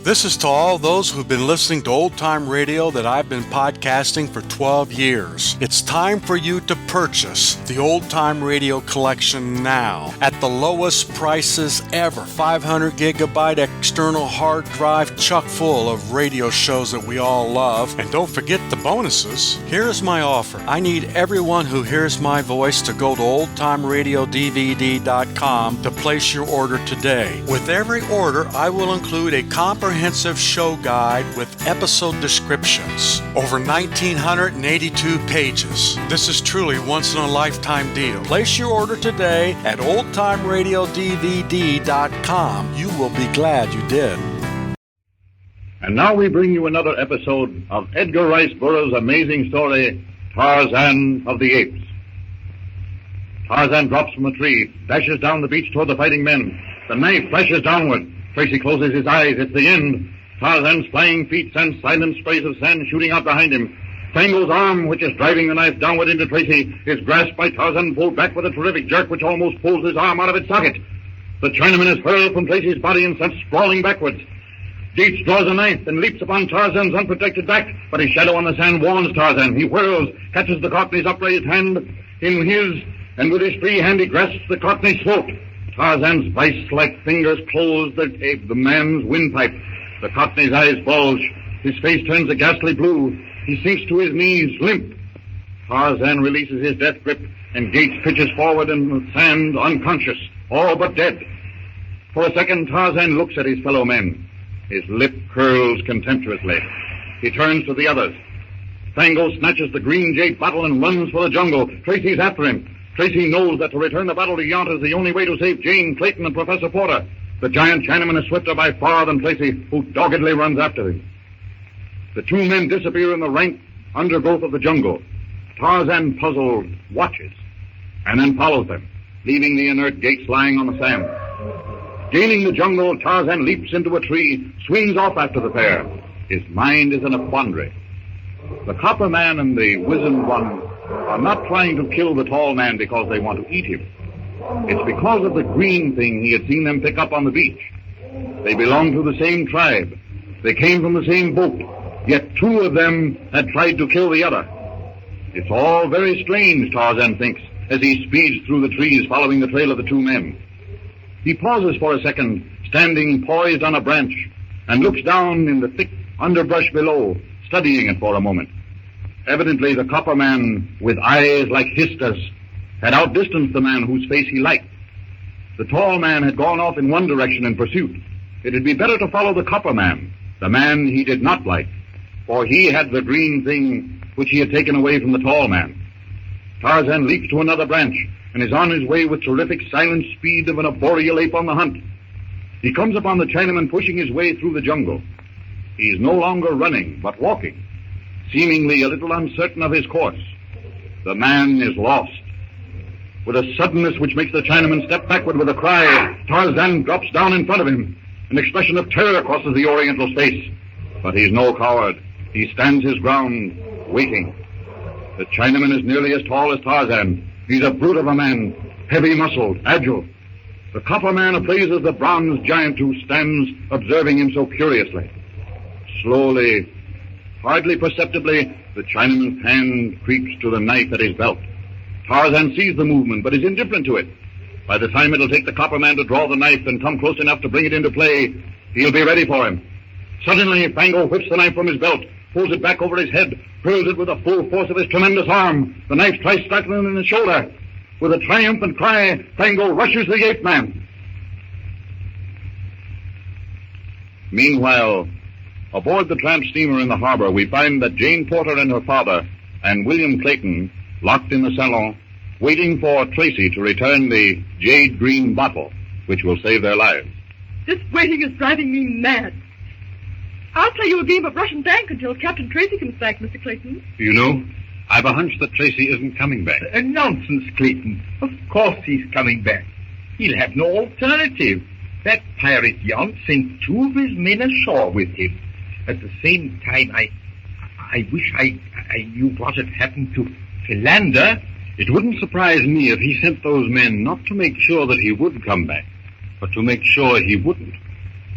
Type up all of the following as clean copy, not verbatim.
This is to all those who've been listening to old-time radio that I've been podcasting for 12 years. It's time for you to purchase the old-time radio collection now at the lowest prices ever. 500 gigabyte external hard drive chock full of radio shows that we all love. And don't forget the bonuses. Here's my offer. I need everyone who hears my voice to go to oldtimeradiodvd.com to place your order today. With every order, I will include a comprehensive show guide with episode descriptions. Over 1,982 pages. This is truly once-in-a-lifetime deal. Place your order today at oldtimeradiodvd.com. You will be glad you did. And now we bring you another episode of Edgar Rice Burroughs' amazing story, Tarzan of the Apes. Tarzan drops from a tree, dashes down the beach toward the fighting men. The knife flashes downward. Tracy closes his eyes. It's the end. Tarzan's flying feet send silent sprays of sand shooting out behind him. Fango's arm, which is driving the knife downward into Tracy, is grasped by Tarzan, pulled back with a terrific jerk which almost pulls his arm out of its socket. The Chinaman is hurled from Tracy's body and sent sprawling backwards. Gates draws a knife and leaps upon Tarzan's unprotected back, but his shadow on the sand warns Tarzan. He whirls, catches the Cockney's upraised hand in his, and with his free hand he grasps the Cockney's throat. Tarzan's vice-like fingers close the man's windpipe. The Cockney's eyes bulge. His face turns a ghastly blue. He sinks to his knees, limp. Tarzan releases his death grip, and Gates pitches forward in the sand, unconscious, all but dead. For a second, Tarzan looks at his fellow men. His lip curls contemptuously. He turns to the others. Fango snatches the green jade bottle and runs for the jungle. Tracy's after him. Tracy knows that to return the bottle to Yount is the only way to save Jane, Clayton, and Professor Porter. The giant Chinaman is swifter by far than Tracy, who doggedly runs after him. The two men disappear in the rank undergrowth of the jungle. Tarzan, puzzled, watches, and then follows them, leaving the inert Gates lying on the sand. Gaining the jungle, Tarzan leaps into a tree, swings off after the pair. His mind is in a quandary. The copper man and the wizened one are not trying to kill the tall man because they want to eat him. It's because of the green thing he had seen them pick up on the beach. They belong to the same tribe. They came from the same boat, yet two of them had tried to kill the other. It's all very strange, Tarzan thinks, as he speeds through the trees following the trail of the two men. He pauses for a second, standing poised on a branch, and looks down in the thick underbrush below, studying it for a moment. Evidently, the copper man, with eyes like Hista's, had outdistanced the man whose face he liked. The tall man had gone off in one direction in pursuit. It would be better to follow the copper man, the man he did not like, for he had the green thing which he had taken away from the tall man. Tarzan leaps to another branch and is on his way with terrific silent speed of an arboreal ape on the hunt. He comes upon the Chinaman pushing his way through the jungle. He is no longer running, but walking, seemingly a little uncertain of his course. The man is lost. With a suddenness which makes the Chinaman step backward with a cry, Tarzan drops down in front of him. An expression of terror crosses the Oriental's face. But he's no coward. He stands his ground, waiting. The Chinaman is nearly as tall as Tarzan. He's a brute of a man, heavy-muscled, agile. The copper man appraises the bronze giant who stands observing him so curiously. Slowly, hardly perceptibly, the Chinaman's hand creeps to the knife at his belt. Tarzan sees the movement, but is indifferent to it. By the time it'll take the copper man to draw the knife and come close enough to bring it into play, he'll be ready for him. Suddenly, Fango whips the knife from his belt, pulls it back over his head, hurls it with the full force of his tremendous arm. The knife tries striking him in the shoulder. With a triumphant cry, Fango rushes the ape man. Meanwhile, aboard the tramp steamer in the harbor, we find that Jane Porter and her father and William Clayton, locked in the salon, waiting for Tracy to return the jade green bottle, which will save their lives. This waiting is driving me mad. I'll play you a game of Russian bank until Captain Tracy comes back, Mr. Clayton. You know, I've a hunch that Tracy isn't coming back. Nonsense, Clayton. Of course he's coming back. He'll have no alternative. That pirate Yount sent two of his men ashore with him. At the same time, I wish I knew what had happened to Philander. It wouldn't surprise me if he sent those men not to make sure that he would come back, but to make sure he wouldn't.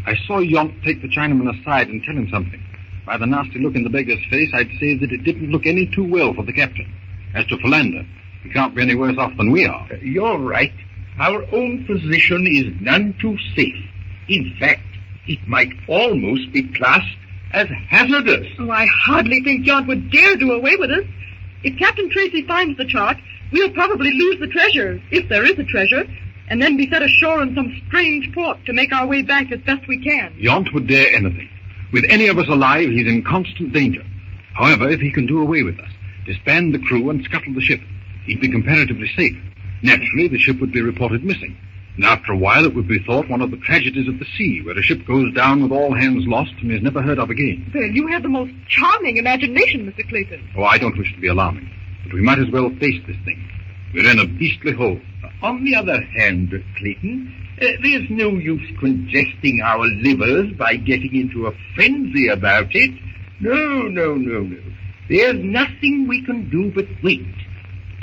I saw Yont take the Chinaman aside and tell him something. By the nasty look in the beggar's face, I'd say that it didn't look any too well for the captain. As to Philander, he can't be any worse off than we are. You're right. Our own position is none too safe. In fact, it might almost be classed as hazardous. Oh, I hardly think John would dare do away with us. If Captain Tracy finds the chart, we'll probably lose the treasure, if there is a treasure, and then be set ashore in some strange port to make our way back as best we can. Yont would dare anything. With any of us alive, he's in constant danger. However, if he can do away with us, disband the crew and scuttle the ship, he'd be comparatively safe. Naturally, the ship would be reported missing. And after a while, it would be thought one of the tragedies of the sea, where a ship goes down with all hands lost and is never heard of again. Well, you have the most charming imagination, Mr. Clayton. Oh, I don't wish to be alarming, but we might as well face this thing. We're in a beastly hole. On the other hand, Clayton, there's no use congesting our livers by getting into a frenzy about it. No. There's nothing we can do but wait.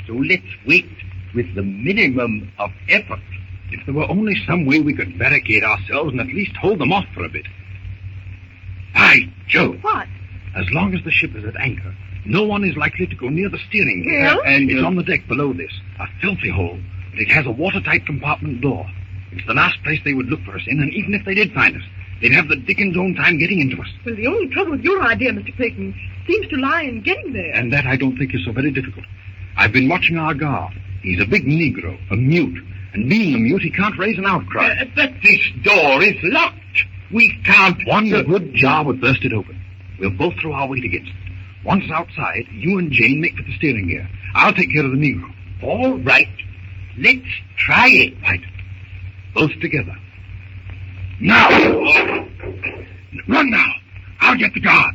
So let's wait with the minimum of effort. If there were only some way we could barricade ourselves and at least hold them off for a bit. By Jove! What? As long as the ship is at anchor, no one is likely to go near the steering gear. Well? And it's on the deck below this, a filthy hole, but it has a watertight compartment door. It's the last place they would look for us in, and even if they did find us, they'd have the Dickens' own time getting into us. Well, the only trouble with your idea, Mr. Clayton, seems to lie in getting there. And that I don't think is so very difficult. I've been watching our guard. He's a big Negro, a mute. And being a mute, he can't raise an outcry. But this door is locked. We can't... One good jar would burst it open. We'll both throw our weight against it. Once outside, you and Jane make for the steering gear. I'll take care of the Negro. All right. Let's try it. Right. Both together. Now! Run now! I'll get the guard.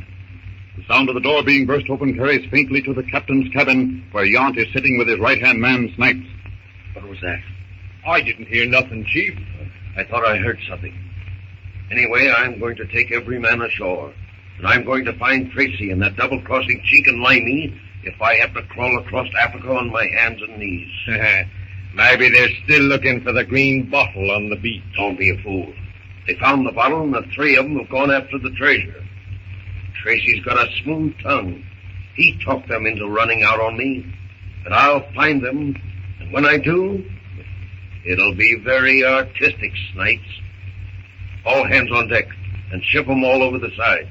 The sound of the door being burst open carries faintly to the captain's cabin, where Yont is sitting with his right-hand man, Snipes. What was that? I didn't hear nothing, Chief. I thought I heard something. Anyway, I'm going to take every man ashore. And I'm going to find Tracy and that double-crossing cheek and limey if I have to crawl across Africa on my hands and knees. Maybe they're still looking for the green bottle on the beach. Don't be a fool. They found the bottle and the three of them have gone after the treasure. Tracy's got a smooth tongue. He talked them into running out on me. But I'll find them, and when I do, it'll be very artistic, Snipes. All hands on deck, and ship 'em all over the side.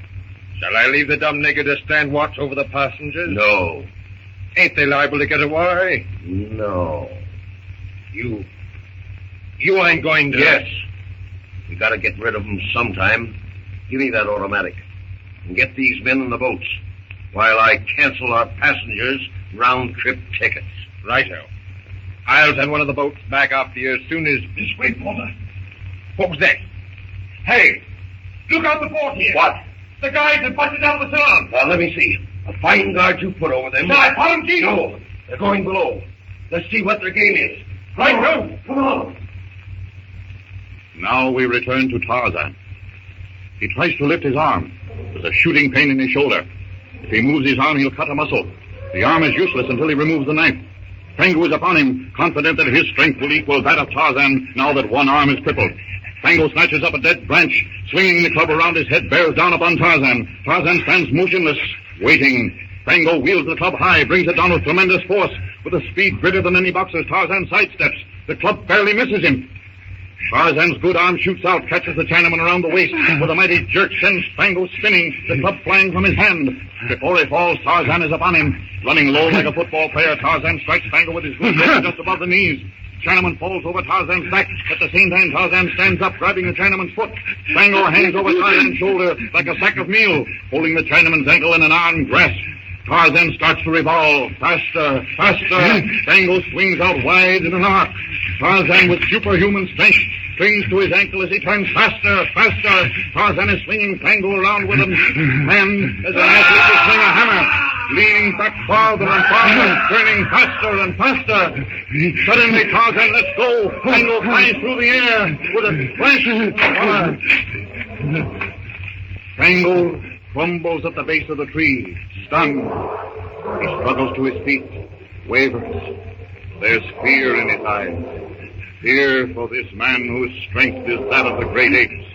Shall I leave the dumb nigger to stand watch over the passengers? No. Ain't they liable to get away? No. You ain't going to... Yes. We gotta get rid of them sometime. Give me that automatic. And get these men in the boats, while I cancel our passengers' round-trip tickets. Righto. I'll send one of the boats back after you as soon as... This way, Porter. What was that? Hey, look out the port here. What? The guys have busted down the salon. Now, let me see. A fine guard you put over them. Shall I follow them, Chief? No, they're going below. Let's see what their game is. Right, Joe. Come on. Now we return to Tarzan. He tries to lift his arm. There's a shooting pain in his shoulder. If he moves his arm, he'll cut a muscle. The arm is useless until he removes the knife. Fango is upon him, confident that his strength will equal that of Tarzan now that one arm is crippled. Fango snatches up a dead branch, swinging the club around his head, bears down upon Tarzan. Tarzan stands motionless, waiting. Fango wheels the club high, brings it down with tremendous force. With a speed greater than any boxer's, Tarzan sidesteps. The club barely misses him. Tarzan's good arm shoots out, catches the Chinaman around the waist. With a mighty jerk, sends Fango spinning, the club flying from his hand. Before he falls, Tarzan is upon him. Running low like a football player, Tarzan strikes Fango with his good leg just above the knees. Chinaman falls over Tarzan's back. At the same time, Tarzan stands up, grabbing the Chinaman's foot. Fango hangs over Tarzan's shoulder like a sack of meal, holding the Chinaman's ankle in an armed grasp. Tarzan starts to revolve. Faster, faster. Fango swings out wide in an arc. Tarzan, with superhuman strength, clings to his ankle as he turns faster, faster. Tarzan is swinging Fango around with a hand as an athlete to swing a hammer. Leaning back farther and farther, turning faster and faster. Suddenly, Tarzan lets go. Fango flies through the air with a flash of fire. Fango crumbles at the base of the tree, stunned. He struggles to his feet, wavers. There's fear in his eyes. Fear for this man whose strength is that of the great apes.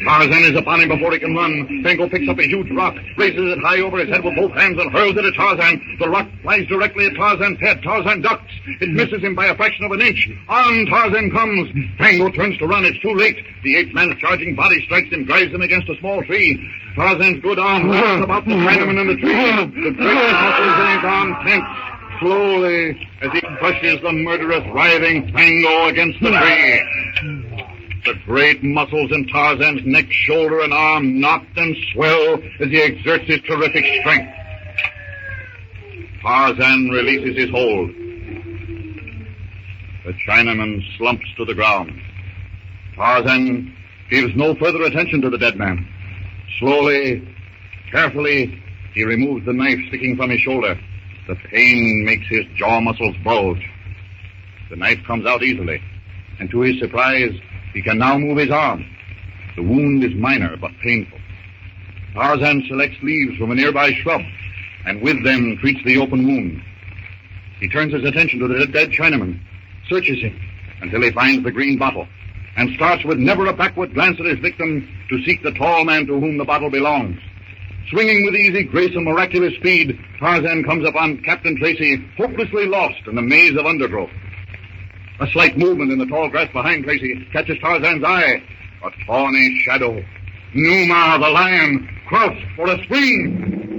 Tarzan is upon him before he can run. Tango picks up a huge rock, raises it high over his head with both hands, and hurls it at Tarzan. The rock flies directly at Tarzan's head. Tarzan ducks. It misses him by a fraction of an inch. On Tarzan comes. Tango turns to run. It's too late. The ape-man's charging body strikes him, drives him against a small tree. Tarzan's good arm wraps about the Chinaman in the tree. The great muscles in his arm tense. Slowly, as he crushes the murderous, writhing Tango against the tree. The great muscles in Tarzan's neck, shoulder, and arm knot and swell as he exerts his terrific strength. Tarzan releases his hold. The Chinaman slumps to the ground. Tarzan gives no further attention to the dead man. Slowly, carefully, he removes the knife sticking from his shoulder. The pain makes his jaw muscles bulge. The knife comes out easily, and to his surprise, he can now move his arm. The wound is minor but painful. Tarzan selects leaves from a nearby shrub, and with them treats the open wound. He turns his attention to the dead Chinaman, searches him until he finds the green bottle, and starts with never a backward glance at his victim to seek the tall man to whom the bottle belongs. Swinging with easy grace and miraculous speed, Tarzan comes upon Captain Tracy, hopelessly lost in a maze of undergrowth. A slight movement in the tall grass behind Tracy catches Tarzan's eye. A tawny shadow. Numa, the lion, crouched for a spring.